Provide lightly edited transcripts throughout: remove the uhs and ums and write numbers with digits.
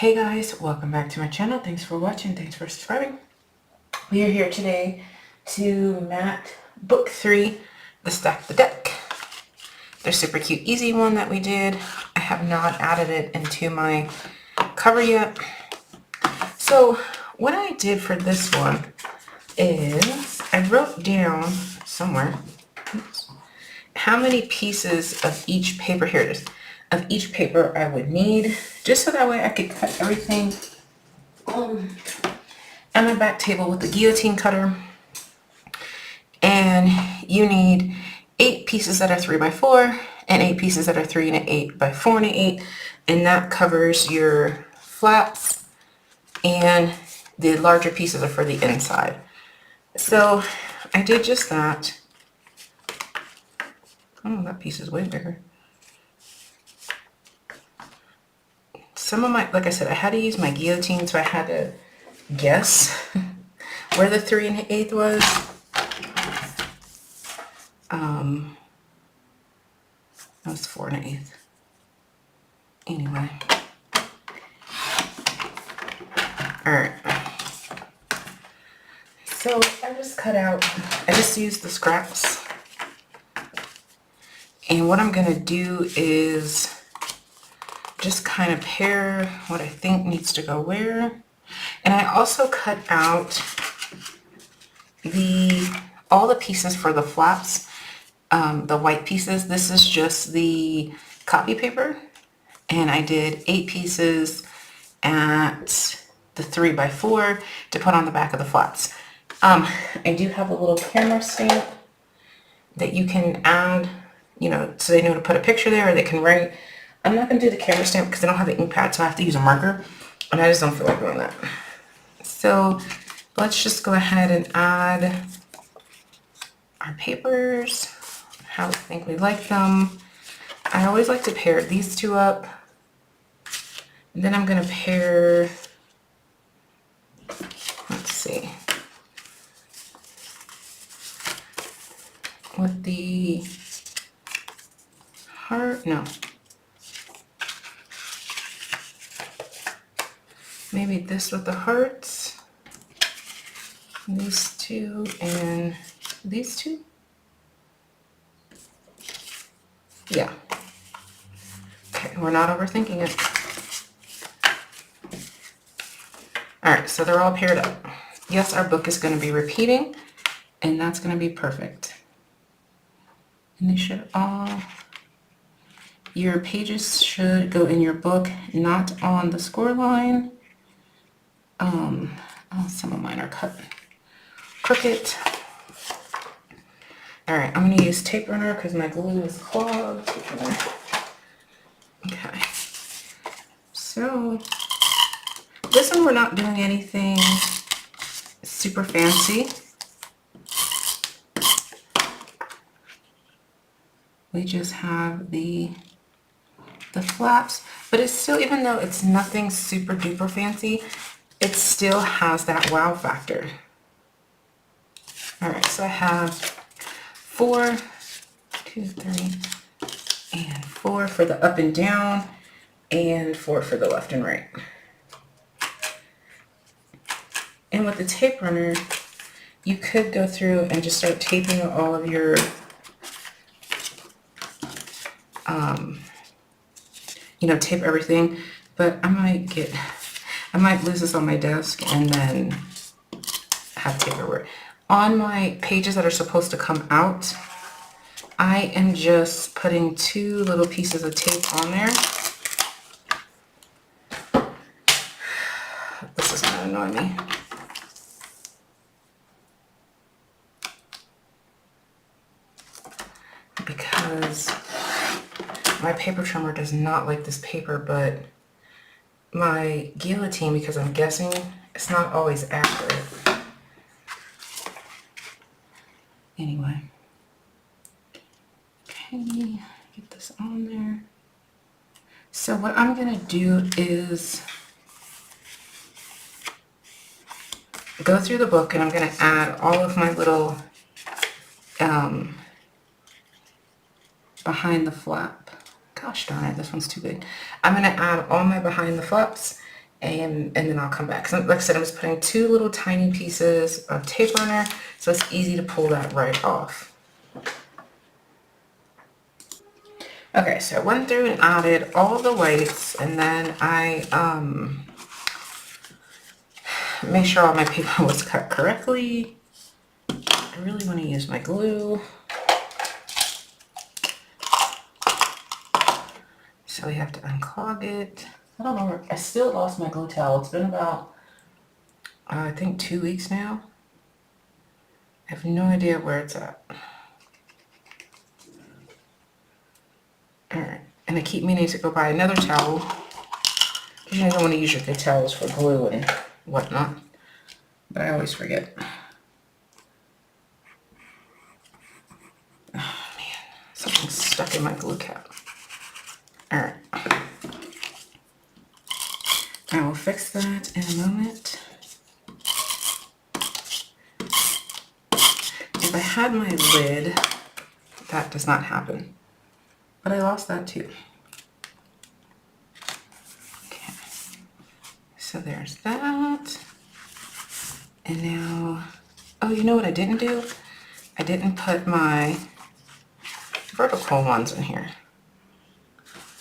Hey guys, welcome back to my channel. Thanks for watching. Thanks for subscribing. We are here today to mat book 3, the Stack the Deck. The super cute easy one that we did. I have not added it into my cover yet. So what I did for this one is I wrote down somewhere how many pieces of each paper, here it is, of each paper I would need, just so that way I could cut everything on my back table with the guillotine cutter. And you need 8 pieces that are 3x4 and 8 pieces that are 3 and 8 by 4 and 8, and that covers your flaps, and the larger pieces are for the inside. So I did just that. Oh, that piece is way bigger. Some of my, like I said, I had to use my guillotine, so I had to guess where the 3 and 8 was. That was 4 and 8. Anyway. Alright. So I just cut out, I just used the scraps. And what I'm going to do is just kind of pair what I think needs to go where. And I also cut out all the pieces for the flaps, the white pieces. This is just the copy paper. And I did 8 pieces at the 3x4 to put on the back of the flaps. I do have a little camera stamp that you can add, you know, so they know to put a picture there, or they can write. I'm not going to do the camera stamp because I don't have the ink pad, so I have to use a marker, and I just don't feel like doing that. So let's just go ahead and add our papers, how we think we like them. I always like to pair these two up. And then I'm going to pair, let's see, with the heart, no. Maybe this with the hearts, these two, and these two. Yeah. Okay, we're not overthinking it. Alright, so they're all paired up. Yes, our book is going to be repeating, and that's going to be perfect. And they should all, your pages should go in your book, not on the score line. Oh, some of mine are cut crooked. Alright, I'm going to use tape runner because my glue is clogged. Okay. So, this one we're not doing anything super fancy. We just have the flaps, but it's still, even though it's nothing super duper fancy, it still has that wow factor. Alright, so I have 4, 2, 3, and 4 for the up and down, and 4 for the left and right. And with the tape runner, you could go through and just start taping all of your you know, tape everything, but I might lose this on my desk and then have tape everywhere. On my pages that are supposed to come out, I am just putting 2 little pieces of tape on there. This is going to annoy me. Because my paper trimmer does not like this paper, but my guillotine, because I'm guessing, it's not always accurate. Anyway. Okay, get this on there. So what I'm going to do is go through the book, and I'm going to add all of my little behind the flap. Gosh darn it, this one's too big. I'm going to add all my behind the flaps and then I'll come back. So like I said, I'm just putting 2 little tiny pieces of tape runner, so it's easy to pull that right off. Okay, so I went through and added all the whites, and then I made sure all my paper was cut correctly. I really want to use my glue. So we have to unclog it. I don't know, I still lost my glue towel. It's been about, I think 2 weeks now. I have no idea where it's at. Alright, and I keep meaning to go buy another towel, because you don't want to use your good towels for glue and whatnot. But I always forget. Oh man, something's stuck in my glue cap. Alright. I will fix that in a moment. If I had my lid, that does not happen. But I lost that too. Okay. So there's that. And now, oh, you know what I didn't do? I didn't put my vertical ones in here.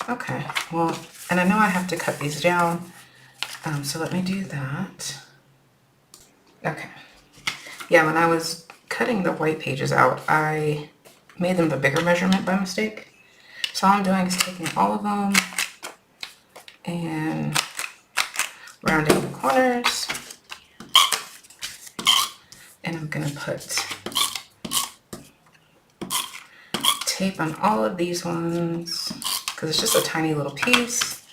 Okay, well, and I know I have to cut these down, so let me do that. Okay. Yeah, when I was cutting the white pages out, I made them the bigger measurement by mistake. So all I'm doing is taking all of them and rounding the corners. And I'm gonna put tape on all of these ones because it's just a tiny little piece.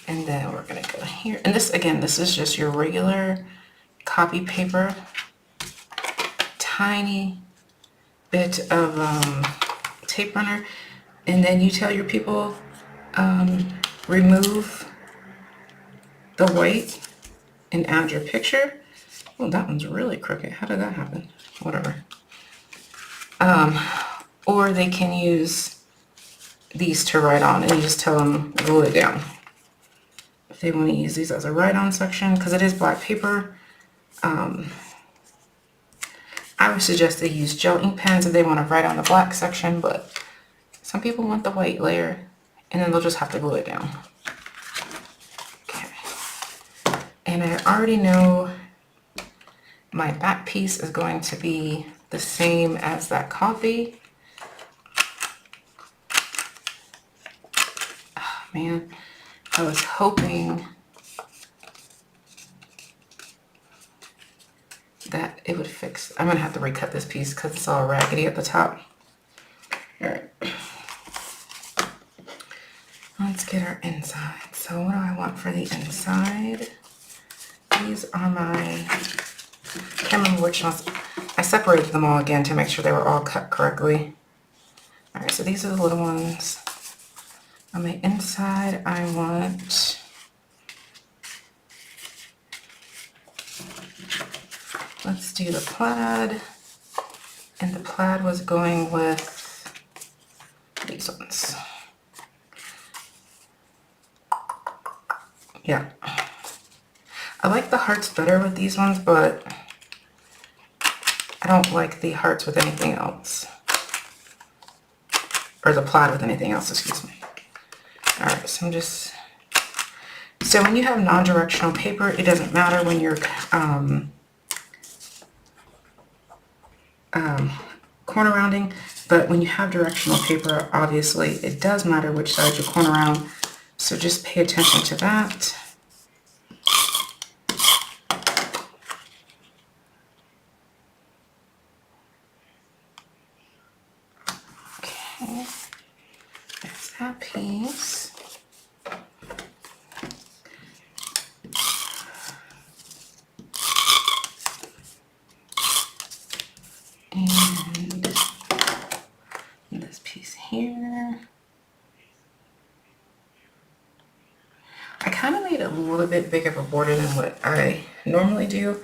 And then we're gonna go here. And this, again, this is just your regular copy paper. Tiny bit of tape runner. And then you tell your people, remove the white and add your picture. Oh, that one's really crooked. How did that happen? Whatever. Or they can use these to write on, and you just tell them glue it down. If they want to use these as a write-on section, because it is black paper, I would suggest they use gel ink pens if they want to write on the black section, but some people want the white layer, and then they'll just have to glue it down. Okay. And I already know my back piece is going to be the same as that coffee. Oh, man, I was hoping that it would fix. I'm gonna have to recut this piece because it's all raggedy at the top. All right, let's get our inside. So what do I want for the inside? These are my, I can't remember which ones. I separated them all again to make sure they were all cut correctly. All right, so these are the little ones. On the inside, I want let's do the plaid, and the plaid was going with these ones. Yeah, I like the hearts better with these ones, but I don't like the hearts with anything else, or the plaid with anything else, excuse me. All right, so I'm just, so when you have non-directional paper, it doesn't matter when you're corner rounding, but when you have directional paper, obviously it does matter which side you corner round, so just pay attention to that. Okay, there's that piece. And this piece here. I kind of made a little bit bigger of a border than what I normally do,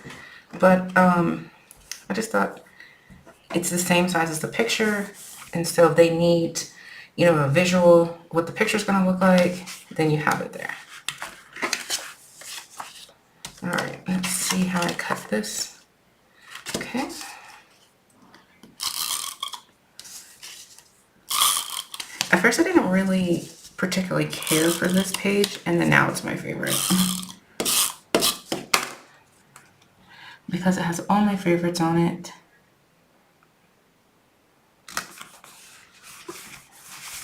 but I just thought it's the same size as the picture, and so they need, you know, a visual, what the picture's going to look like, then you have it there. All right, let's see how I cut this. Okay. At first I didn't really particularly care for this page, and then now it's my favorite. Because it has all my favorites on it.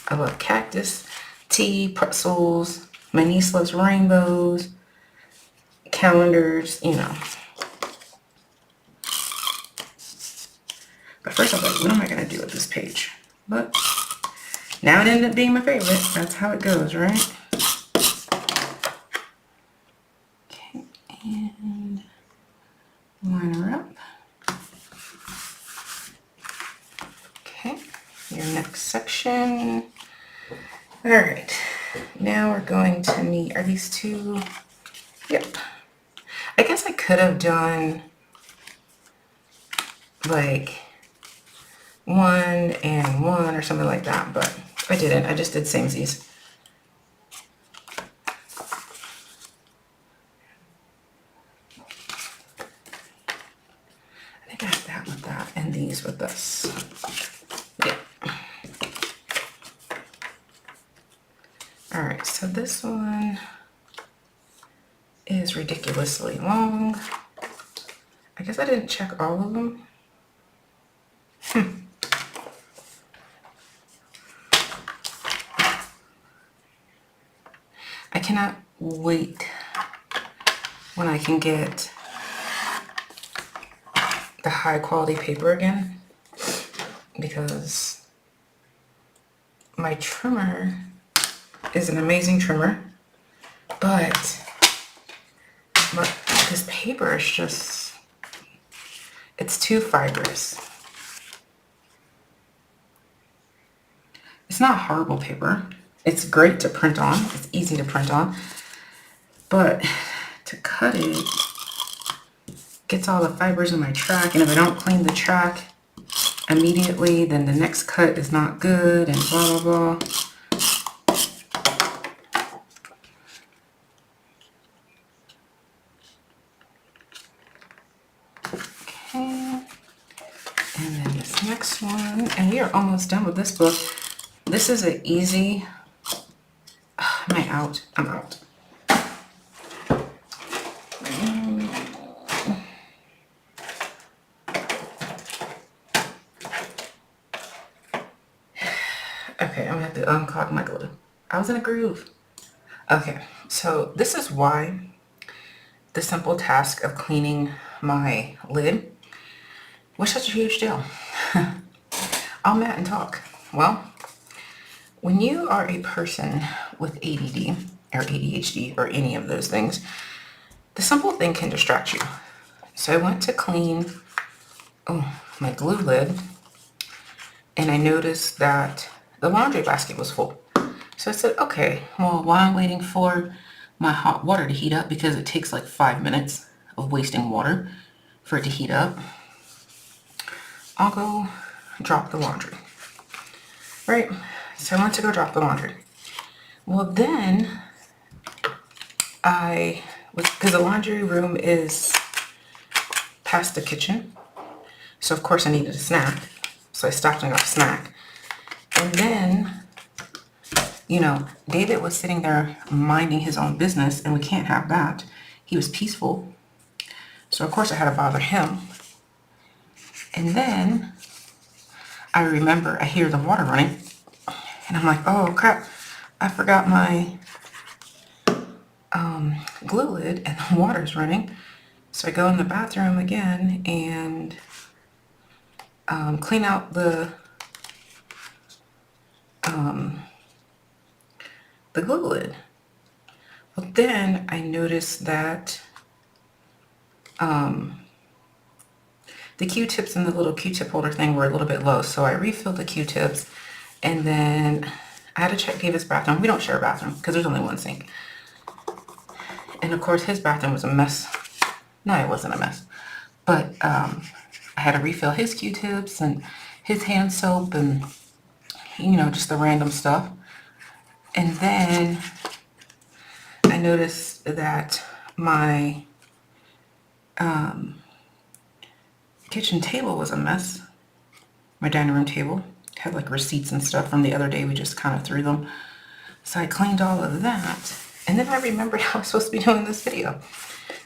I love cactus, tea, pretzels. My niece loves rainbows, calendars, you know. But first I was like, what am I going to do with this page? But now it ended up being my favorite. That's how it goes, right? Okay, and line her up. Okay, your next section. All right, now we're going to need, are these two? Yep. I guess I could have done like 1 and 1 or something like that, but I didn't. I just did samesies. I think I have that with that and these with this. Yeah. All right, so this one is ridiculously long. I guess I didn't check all of them. I cannot wait when I can get the high quality paper again, because my trimmer is an amazing trimmer, but this paper is just, it's too fibrous. It's not horrible paper. It's great to print on. It's easy to print on. But to cut it gets all the fibers in my track. And if I don't clean the track immediately, then the next cut is not good and blah, blah, blah. Okay. And then this next one. And we are almost done with this book. This is an easy... Am I out? I'm out. Okay, I'm gonna have to unclog my glue. I was in a groove. Okay, so this is why the simple task of cleaning my lid was such a huge deal. I'll mat and talk. Well, when you are a person with ADD or ADHD or any of those things, the simple thing can distract you. So I went to clean my glue lid, and I noticed that the laundry basket was full. So I said, okay, well, while I'm waiting for my hot water to heat up, because it takes like 5 minutes of wasting water for it to heat up, I'll go drop the laundry. Right? So I went to go drop the laundry. Well, then because the laundry room is past the kitchen, so of course I needed a snack. So I stopped and got a snack. And then, you know, David was sitting there minding his own business, and we can't have that. He was peaceful. So of course I had to bother him. And then I remember I hear the water running, and I'm like, oh crap, I forgot my glue lid and the water's running. So I go in the bathroom again and clean out the glue lid. Well, then I noticed that the Q-tips in the little Q-tip holder thing were a little bit low. So I refilled the Q-tips, and then I had to check David's bathroom. We don't share a bathroom because there's only one sink. And of course his bathroom was a mess. No, it wasn't a mess. But I had to refill his Q-tips and his hand soap, and you know, just the random stuff. And then I noticed that my kitchen table was a mess. My dining room table had like receipts and stuff from the other day. We just kind of threw them. So I cleaned all of that. And then I remembered I was supposed to be doing this video.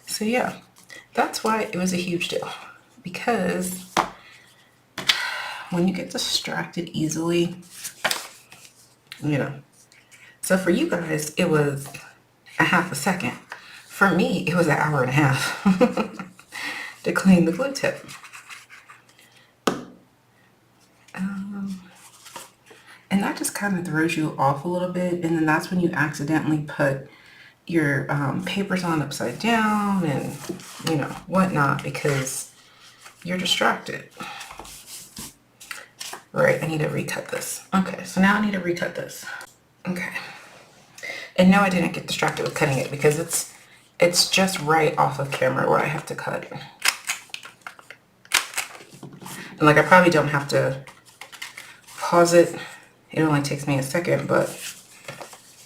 So yeah, that's why it was a huge deal. Because when you get distracted easily, you know. So for you guys, it was a half a second. For me, it was an hour and a half to clean the glue tip. And that just kind of throws you off a little bit. And then that's when you accidentally put your papers on upside down and, you know, whatnot, because you're distracted. Right, I need to recut this. Okay, so now I need to recut this. Okay. And no, I didn't get distracted with cutting it because it's just right off of camera where I have to cut. And like, I probably don't have to pause it. It only takes me a second, but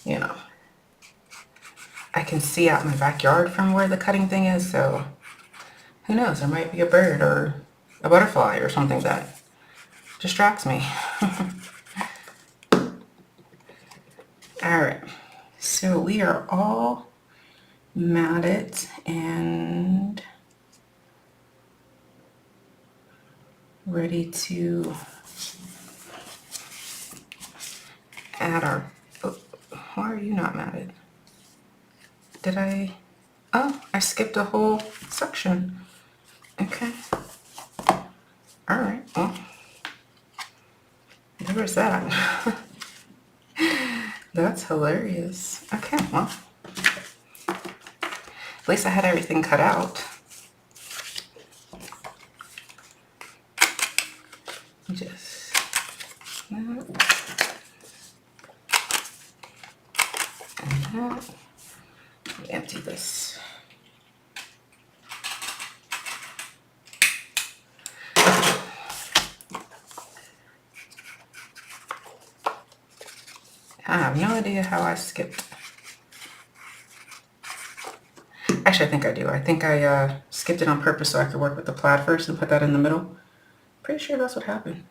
you know, I can see out my backyard from where the cutting thing is, so who knows, there might be a bird or a butterfly or something that distracts me. All right, so we are all matted and ready to add our, oh, why are you not matted? Did I, oh, I skipped a whole section. Okay. All right, well, there was that. That's hilarious. Okay, well, at least I had everything cut out. Just that. And that. Let me empty this. I have no idea how I skipped. Actually, I think I do. I think I skipped it on purpose so I could work with the plaid first and put that in the middle. Pretty sure that's what happened.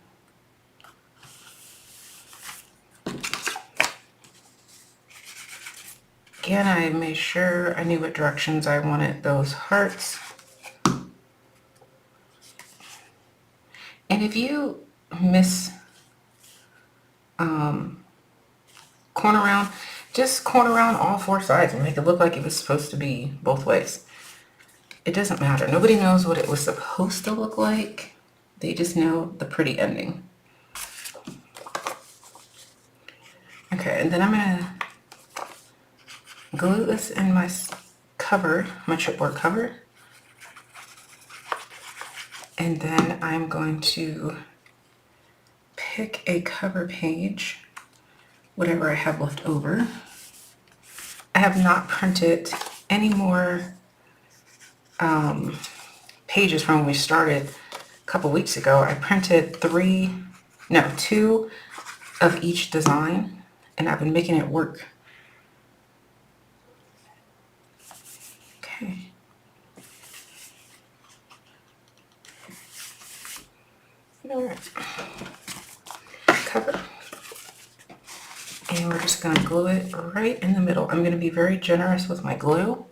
Again, I made sure I knew what directions I wanted those hearts. And if you miss corner around, just corner around all four sides and make it look like it was supposed to be both ways. It doesn't matter. Nobody knows what it was supposed to look like. They just know the pretty ending. Okay, and then I'm gonna glue this in my cover, my chipboard cover. And then I'm going to pick a cover page, whatever I have left over. I have not printed any more pages from when we started a couple weeks ago. I printed two of each design, and I've been making it work. Okay. All right. Cover. And we're just going to glue it right in the middle. I'm going to be very generous with my glue.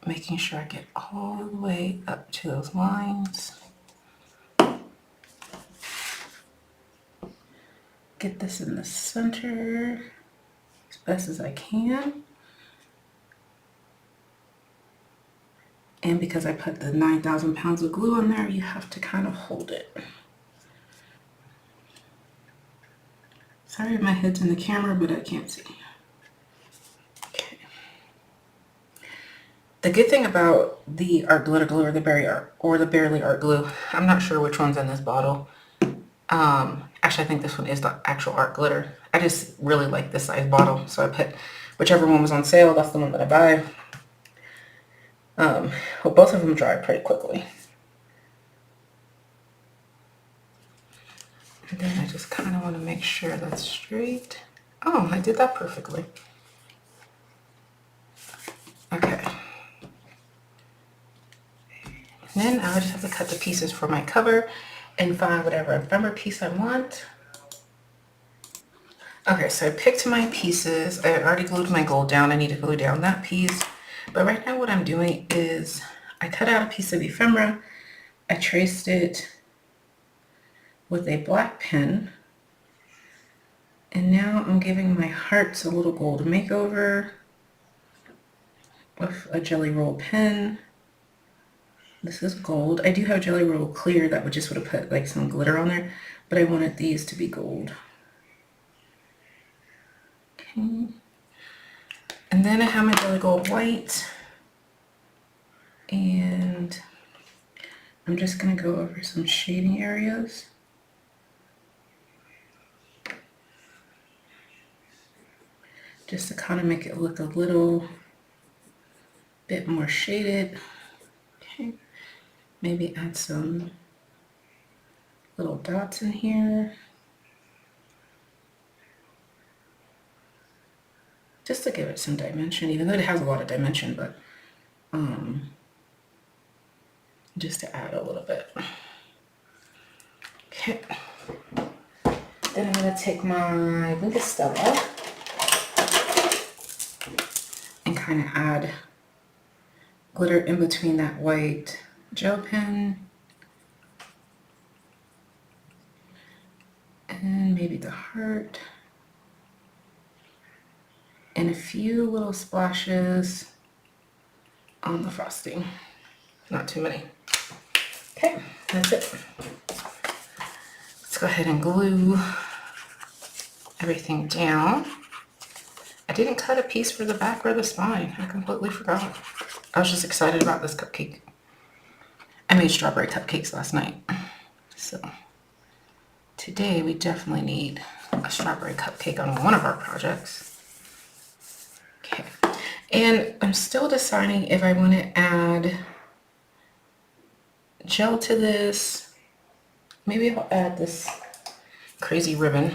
Making sure I get all the way up to those lines. Get this in the center as best as I can. And because I put the 9,000 pounds of glue on there, you have to kind of hold it. Sorry, my head's in the camera, but I can't see. Okay. The good thing about the art glitter glue or the Barely Art glue, I'm not sure which one's in this bottle. Actually, I think this one is the actual art glitter. I just really like this size bottle, so I put whichever one was on sale. That's the one that I buy. Well, both of them dry pretty quickly. And then I just kind of want to make sure that's straight. Oh, I did that perfectly. Okay. Then I just have to cut the pieces for my cover and find whatever ephemera piece I want. Okay, so I picked my pieces. I already glued my gold down. I need to glue down that piece. But right now what I'm doing is I cut out a piece of ephemera. I traced it with a black pen. And now I'm giving my hearts a little gold makeover with a Jelly Roll pen. This is gold. I do have Jelly Roll clear that would have put like some glitter on there, but I wanted these to be gold. Okay. And then I have my Jelly Gold white, and I'm just gonna go over some shading areas. Just to kind of make it look a little bit more shaded. Okay. Maybe add some little dots in here. Just to give it some dimension, even though it has a lot of dimension, but just to add a little bit. Okay. Then I'm gonna take my Stella and kind of add glitter in between that white gel pen. And maybe the heart. And a few little splashes on the frosting. Not too many. Okay, that's it. Let's go ahead and glue everything down. I didn't cut a piece for the back or the spine. I completely forgot. I was just excited about this cupcake. I made strawberry cupcakes last night. So today we definitely need a strawberry cupcake on one of our projects. Okay. And I'm still deciding if I want to add gel to this. Maybe I'll add this crazy ribbon.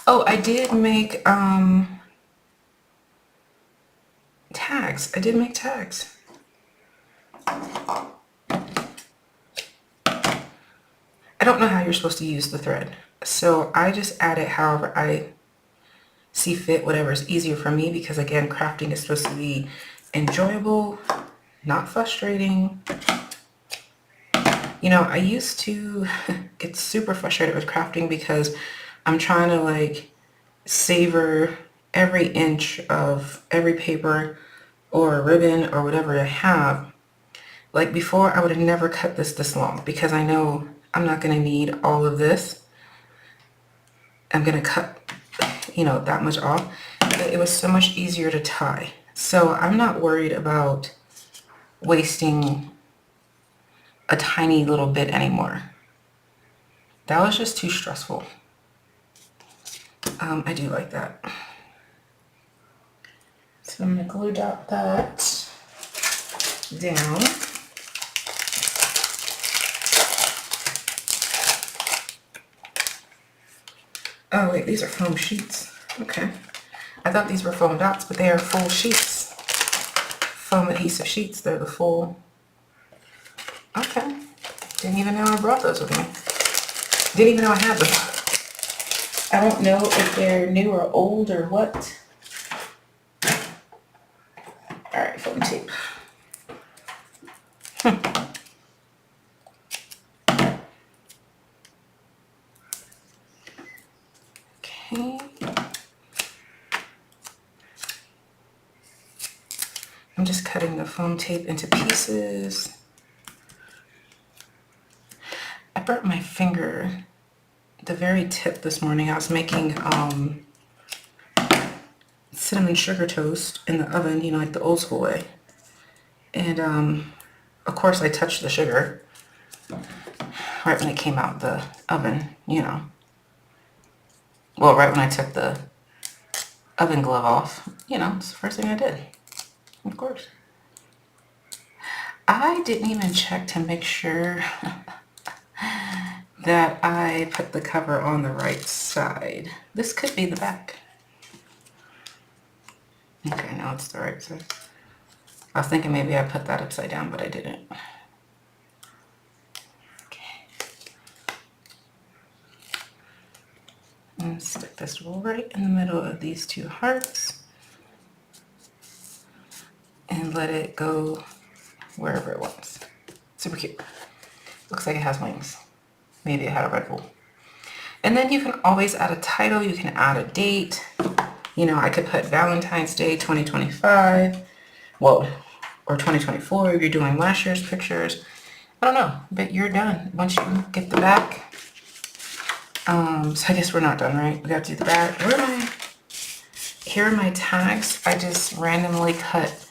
Oh, I did make tags. I did make tags. I don't know how you're supposed to use the thread, so I just add it however I see fit, whatever is easier for me, because again, crafting is supposed to be enjoyable, not frustrating. You know, I used to get super frustrated with crafting because I'm trying to like savor every inch of every paper or ribbon or whatever I have. Like before, I would have never cut this long because I know I'm not going to need all of this. I'm going to cut, you know, that much off. But it was so much easier to tie. So I'm not worried about wasting a tiny little bit anymore. That was just too stressful. I do like that. So I'm going to glue dot that down. Oh wait, these are foam sheets. Okay. I thought these were foam dots, but they are full sheets. Foam adhesive sheets. They're the full. Okay. Didn't even know I brought those with me. Didn't even know I had them. I don't know if they're new or old or what. Alright, foam tape. Okay. I'm just cutting the foam tape into pieces. I burnt my finger, the very tip this morning. I was making cinnamon sugar toast in the oven, you know, like the old school way. And of course I touched the sugar right when it came out the oven, you know. Well, right when I took the oven glove off, you know, it's the first thing I did, of course. I didn't even check to make sure that I put the cover on the right side. This could be the back. Okay, now it's the right side. I was thinking maybe I put that upside down, but I didn't. Okay. And stick this right in the middle of these two hearts and let it go wherever it wants. Super cute. Looks like it has wings. Maybe it had a red wool. And then you can always add a title. You can add a date. You know, I could put Valentine's Day 2025. Well, or 2024 if you're doing last year's pictures. I don't know, but you're done once you get the back. So I guess we're not done, right? We got to do the back. Where am I? Here are my tags. I just randomly cut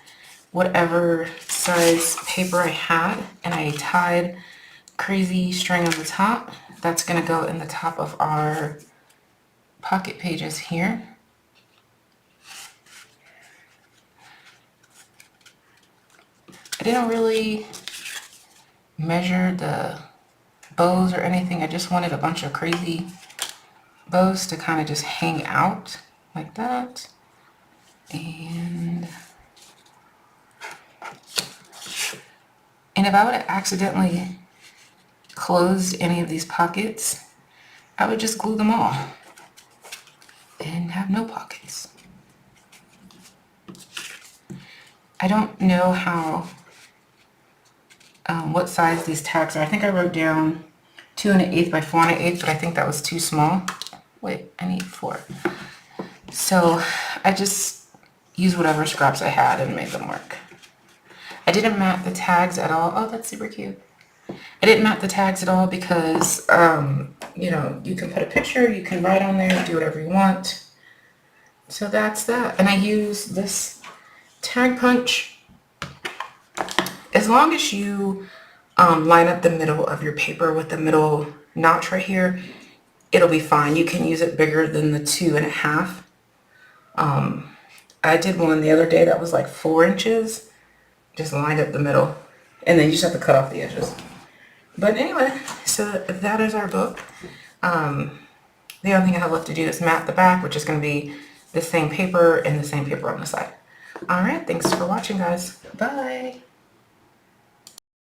whatever size paper I had and I tied crazy string on the top. That's going to go in the top of our pocket pages here. I didn't really measure the bows or anything. I just wanted a bunch of crazy bows to kind of just hang out like that. And if I would have accidentally closed any of these pockets, I would just glue them all and have no pockets. I don't know how, what size these tags are. I think I wrote down 2 1/8 by 4 1/8, but I think that was too small. Wait, I need 4. So I just used whatever scraps I had and made them work. I didn't mat the tags at all. Oh, that's super cute. I didn't mat the tags at all because, you know, you can put a picture, you can write on there, do whatever you want. So that's that. And I use this tag punch. As long as you line up the middle of your paper with the middle notch right here, it'll be fine. You can use it bigger than the 2 1/2. I did one the other day that was like 4 inches. Just lined up the middle. And then you just have to cut off the edges. But anyway, so that is our book. The only thing I have left to do is mat the back, which is going to be the same paper and the same paper on the side. All right, thanks for watching, guys. Bye.